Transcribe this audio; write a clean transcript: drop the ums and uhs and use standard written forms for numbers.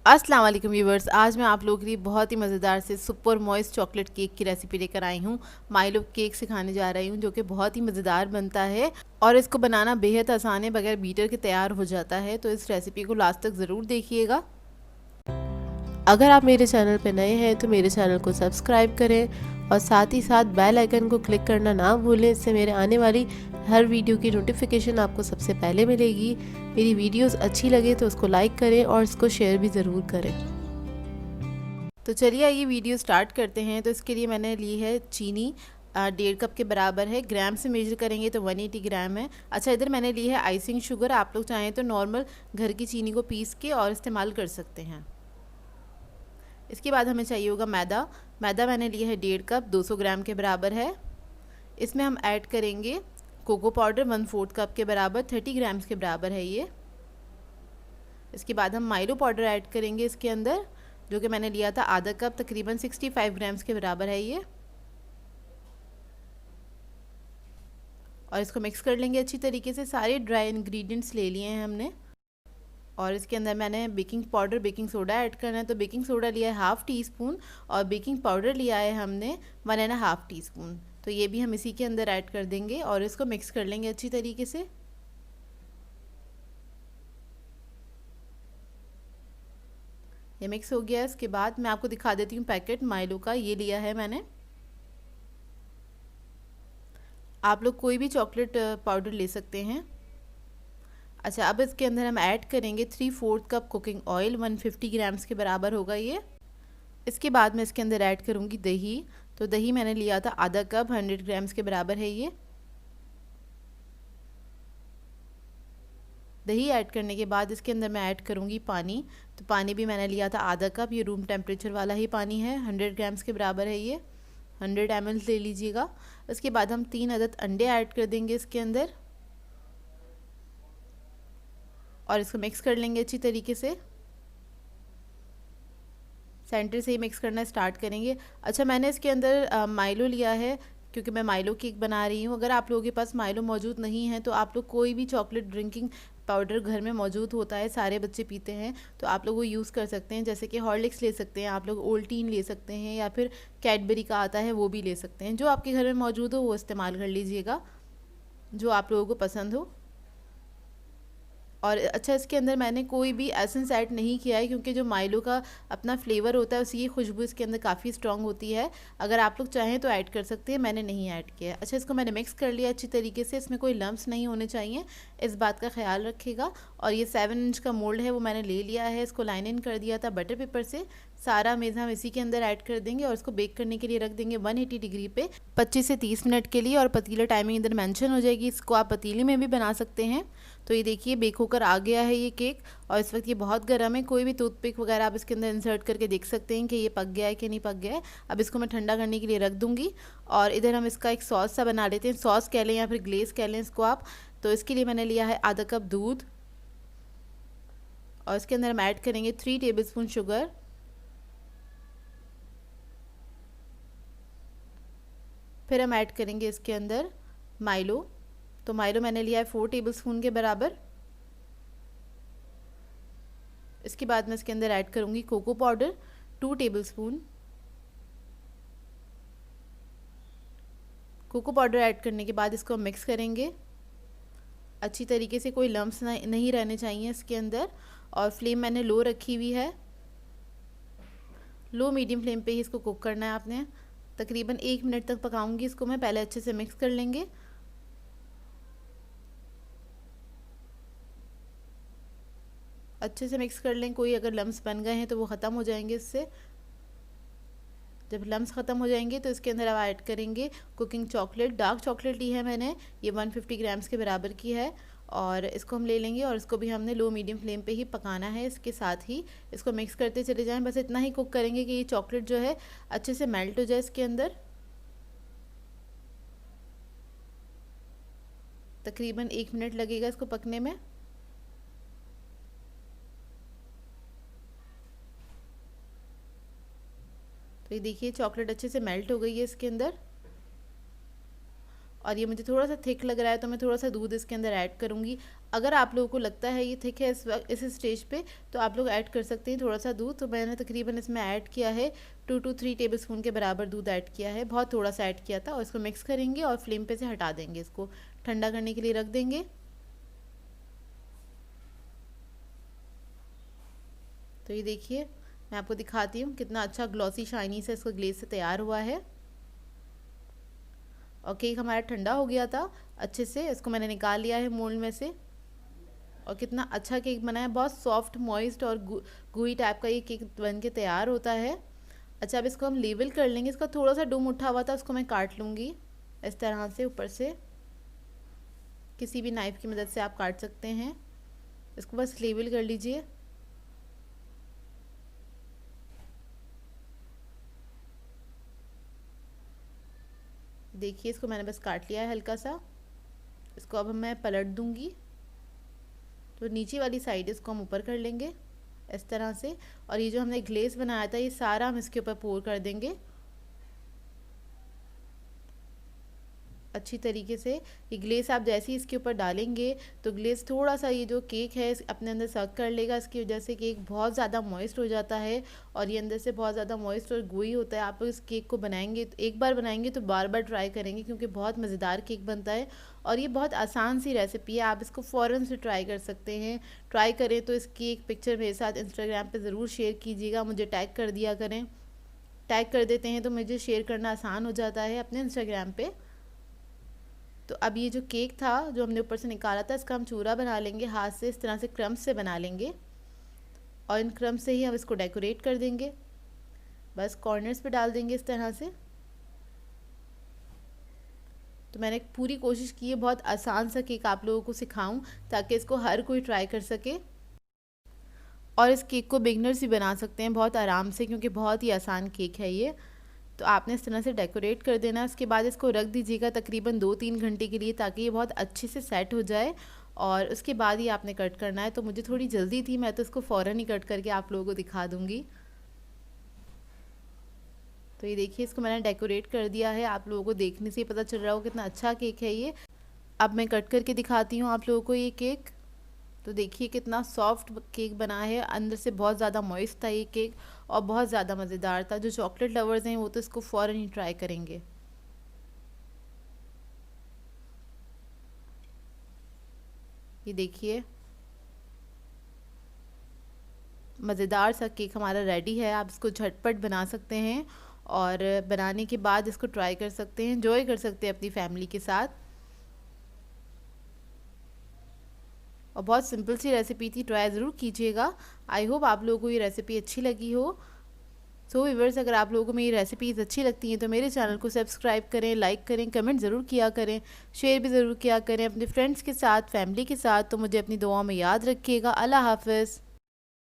अस्सलाम वालेकुम व्यूवर्स, आज मैं आप लोगों के लिए बहुत ही मज़ेदार से सुपर मॉइस्ट चॉकलेट केक की रेसिपी लेकर आई हूँ। माइलो केक सिखाने जा रही हूँ जो कि बहुत ही मज़ेदार बनता है और इसको बनाना बेहद आसान है, बगैर बीटर के तैयार हो जाता है। तो इस रेसिपी को लास्ट तक ज़रूर देखिएगा। अगर आप मेरे चैनल पर नए हैं तो मेरे चैनल को सब्सक्राइब करें और साथ ही साथ बेल आइकन को क्लिक करना ना भूलें। इससे मेरे आने वाली हर वीडियो की नोटिफिकेशन आपको सबसे पहले मिलेगी। मेरी वीडियोस अच्छी लगे तो उसको लाइक करें और इसको शेयर भी ज़रूर करें। तो चलिए ये वीडियो स्टार्ट करते हैं। तो इसके लिए मैंने ली है चीनी, 1.5 कप के बराबर है। ग्राम से मेजर करेंगे तो 180 ग्राम है। अच्छा, इधर मैंने ली है आइसिंग शुगर। आप लोग चाहें तो नॉर्मल घर की चीनी को पीस के और इस्तेमाल कर सकते हैं। इसके बाद हमें चाहिए होगा मैदा। मैदा मैंने लिया है 1.5 कप, 200 ग्राम के बराबर है। इसमें हम ऐड करेंगे कोको पाउडर 1/4 कप के बराबर, 30 ग्राम्स के बराबर है ये। इसके बाद हम माइलो पाउडर ऐड करेंगे इसके अंदर, जो कि मैंने लिया था आधा कप, तकरीबन 65 ग्राम्स के बराबर है ये। और इसको मिक्स कर लेंगे अच्छी तरीके से। सारे ड्राई इंग्रेडिएंट्स ले लिए हैं हमने। और इसके अंदर मैंने baking powder, baking soda add करना है। तो बेकिंग सोडा लिया है हाफ़ टी स्पून और बेकिंग पाउडर लिया है हमने 1.5 टी स्पून। तो ये भी हम इसी के अंदर ऐड कर देंगे और इसको मिक्स कर लेंगे अच्छी तरीके से। ये मिक्स हो गया। इसके बाद मैं आपको दिखा देती हूँ पैकेट माइलो का, ये लिया है मैंने। आप लोग कोई भी चॉकलेट पाउडर ले सकते हैं। अच्छा, अब इसके अंदर हम ऐड करेंगे 3/4 कप कुकिंग ऑयल, 150 ग्राम्स के बराबर होगा ये। इसके बाद मैं इसके अंदर ऐड करूँगी दही। तो दही मैंने लिया था आधा कप, 100 ग्राम्स के बराबर है ये। दही ऐड करने के बाद इसके अंदर मैं ऐड करूँगी पानी। तो पानी भी मैंने लिया था आधा कप, ये रूम टेम्परेचर वाला ही पानी है, 100 ग्राम्स के बराबर है ये। 100 ml ले लीजिएगा। उसके बाद हम 3 अदद अंडे ऐड कर देंगे इसके अंदर और इसको मिक्स कर लेंगे अच्छी तरीके से। सेंटर से ही मिक्स करना स्टार्ट करेंगे। अच्छा, मैंने इसके अंदर माइलो लिया है क्योंकि मैं माइलो केक बना रही हूँ। अगर आप लोगों के पास माइलो मौजूद नहीं है तो आप लोग कोई भी चॉकलेट ड्रिंकिंग पाउडर घर में मौजूद होता है, सारे बच्चे पीते हैं, तो आप लोग वो यूज़ कर सकते हैं। जैसे कि हॉर्लिक्स ले सकते हैं आप लोग, ओल्टीन ले सकते हैं, या फिर कैडबरी का आता है वो भी ले सकते हैं। जो आपके घर में मौजूद हो वो इस्तेमाल कर लीजिएगा, जो आप लोगों को पसंद हो। और अच्छा, इसके अंदर मैंने कोई भी एसेंस ऐड नहीं किया है क्योंकि जो माइलो का अपना फ्लेवर होता है उसकी खुशबू इसके अंदर काफ़ी स्ट्रॉन्ग होती है। अगर आप लोग चाहें तो ऐड कर सकते हैं, मैंने नहीं ऐड किया है। अच्छा, इसको मैंने मिक्स कर लिया अच्छी तरीके से। इसमें कोई लम्स नहीं होने चाहिए, इस बात का ख्याल रखिएगा। और ये 7 इंच का मोल्ड है वो मैंने ले लिया है। इसको लाइन इन कर दिया था बटर पेपर से। सारा मेज़ हम इसी के अंदर ऐड कर देंगे और इसको बेक करने के लिए रख देंगे 180 डिग्री पे 25 से 30 मिनट के लिए। और पतीला टाइमिंग इधर मेंशन हो जाएगी, इसको आप पतीले में भी बना सकते हैं। तो ये देखिए बेक होकर आ गया है ये केक और इस वक्त ये बहुत गर्म है। कोई भी टूथपिक वगैरह आप इसके अंदर इंसर्ट करके देख सकते हैं कि ये पक गया है कि नहीं पक गया है। अब इसको मैं ठंडा करने के लिए रख दूँगी और इधर हम इसका एक सॉस सा बना लेते हैं। सॉस कह लें या फिर ग्लेस कह लें इसको आप। तो इसके लिए मैंने लिया है आधा कप दूध और इसके अंदर हम ऐड करेंगे 3 टेबल स्पून शुगर। फिर हम ऐड करेंगे इसके अंदर माइलो। तो माइलो मैंने लिया है 4 टेबल स्पून के बराबर। इसके बाद मैं इसके अंदर ऐड करूँगी cocoa powder 2 tablespoon. Cocoa powder add करने के बाद इसको मिक्स करेंगे अच्छी तरीके से, कोई लम्स नहीं रहने चाहिए इसके अंदर। और फ्लेम मैंने लो रखी हुई है, लो मीडियम फ्लेम पे ही इसको कुक करना है आपने। तकरीबन 1 मिनट तक पकाऊंगी इसको मैं। पहले अच्छे से मिक्स कर लेंगे। अच्छे से मिक्स कर लें, कोई अगर लम्स बन गए हैं तो वो ख़त्म हो जाएंगे इससे। जब लम्स ख़त्म हो जाएंगे तो इसके अंदर अब ऐड करेंगे कुकिंग चॉकलेट। डार्क चॉकलेट ली है मैंने, ये 150 ग्राम्स के बराबर की है। और इसको हम ले लेंगे और इसको भी हमने लो मीडियम फ्लेम पे ही पकाना है। इसके साथ ही इसको मिक्स करते चले जाएं। बस इतना ही कुक करेंगे कि ये चॉकलेट जो है अच्छे से मेल्ट हो जाए इसके अंदर। तकरीबन 1 मिनट लगेगा इसको पकने में। तो ये देखिए चॉकलेट अच्छे से मेल्ट हो गई है इसके अंदर। और ये मुझे थोड़ा सा थिक लग रहा है तो मैं थोड़ा सा दूध इसके अंदर ऐड करूँगी। अगर आप लोगों को लगता है ये थिक है इस वक्त इस स्टेज पे, तो आप लोग ऐड कर सकते हैं थोड़ा सा दूध। तो मैंने तकरीबन इसमें ऐड किया है 2 to 3 टेबलस्पून के बराबर दूध ऐड किया है, बहुत थोड़ा सा ऐड किया था। और इसको मिक्स करेंगे और फ्लेम पे से हटा देंगे, इसको ठंडा करने के लिए रख देंगे। तो ये देखिए मैं आपको दिखाती हूँ कितना अच्छा ग्लॉसी शाइनी से इसका ग्लेज से तैयार हुआ है। और केक हमारा ठंडा हो गया था अच्छे से, इसको मैंने निकाल लिया है मोल्ड में से। और कितना अच्छा केक बना है, बहुत सॉफ्ट मॉइस्ट और गुई टाइप का ये केक बन के तैयार होता है। अच्छा अब इसको हम लेवल कर लेंगे। इसका थोड़ा सा डूम उठा हुआ था, उसको मैं काट लूँगी इस तरह से ऊपर से। किसी भी नाइफ़ की मदद से आप काट सकते हैं, इसको बस लेवल कर लीजिए। देखिए इसको मैंने बस काट लिया है हल्का सा। इसको अब मैं पलट दूंगी, तो नीचे वाली साइड इसको हम ऊपर कर लेंगे इस तरह से। और ये जो हमने ग्लेस बनाया था ये सारा हम इसके ऊपर पोर कर देंगे अच्छी तरीके से। ये ग्लेस आप जैसे ही इसके ऊपर डालेंगे तो ग्लेस थोड़ा सा ये जो केक है अपने अंदर सक कर लेगा, इसकी वजह से केक बहुत ज़्यादा मॉइस्ट हो जाता है और ये अंदर से बहुत ज़्यादा मॉइस्ट और गोई होता है। आप लोग इस केक को बनाएंगे तो एक बार बनाएंगे तो बार बार ट्राई करेंगे, क्योंकि बहुत मज़ेदार केक बनता है और ये बहुत आसान सी रेसिपी है। आप इसको फ़ौरन से ट्राई कर सकते हैं। ट्राई करें तो इसकी एक पिक्चर मेरे साथ इंस्टाग्राम पर ज़रूर शेयर कीजिएगा, मुझे टैग कर दिया करें। टैग कर देते हैं तो मुझे शेयर करना आसान हो जाता है अपने इंस्टाग्राम पे। तो अब ये जो केक था जो हमने ऊपर से निकाला था, इसका हम चूरा बना लेंगे हाथ से, इस तरह से क्रम्स से बना लेंगे और इन क्रम्स से ही हम इसको डेकोरेट कर देंगे। बस कॉर्नर्स पे डाल देंगे इस तरह से। तो मैंने पूरी कोशिश की है बहुत आसान सा केक आप लोगों को सिखाऊं ताकि इसको हर कोई ट्राई कर सके। और इस केक को बिगनर्स भी बना सकते हैं बहुत आराम से, क्योंकि बहुत ही आसान केक है ये। तो आपने इस तरह से डेकोरेट कर देना है। उसके बाद इसको रख दीजिएगा तकरीबन 2-3 घंटे के लिए, ताकि ये बहुत अच्छे से सेट हो जाए। और उसके बाद ही आपने कट करना है। तो मुझे थोड़ी जल्दी थी, मैं तो इसको फ़ौरन ही कट करके आप लोगों को दिखा दूँगी। तो ये देखिए इसको मैंने डेकोरेट कर दिया है, आप लोगों को देखने से ही पता चल रहा हो कितना अच्छा केक है ये। अब मैं कट करके दिखाती हूँ आप लोगों को ये केक। तो देखिए कितना सॉफ्ट केक बना है, अंदर से बहुत ज़्यादा मॉइस्ट था ये केक और बहुत ज़्यादा मज़ेदार था। जो चॉकलेट लवर्स हैं वो तो इसको फ़ौरन ही ट्राई करेंगे। ये देखिए मज़ेदार सा केक हमारा रेडी है। आप इसको झटपट बना सकते हैं और बनाने के बाद इसको ट्राई कर सकते हैं, एंजॉय कर सकते हैं अपनी फैमिली के साथ। और बहुत सिंपल सी रेसिपी थी, ट्राई ज़रूर कीजिएगा। आई होप आप लोगों को ये रेसिपी अच्छी लगी हो। सो व्यूअर्स, अगर आप लोगों को मेरी रेसिपीज़ अच्छी लगती हैं तो मेरे चैनल को सब्सक्राइब करें, लाइक करें, कमेंट ज़रूर किया करें, शेयर भी ज़रूर किया करें अपने फ्रेंड्स के साथ, फैमिली के साथ। तो मुझे अपनी दुआओं में याद रखिएगा। अल्लाह हाफ़िज़।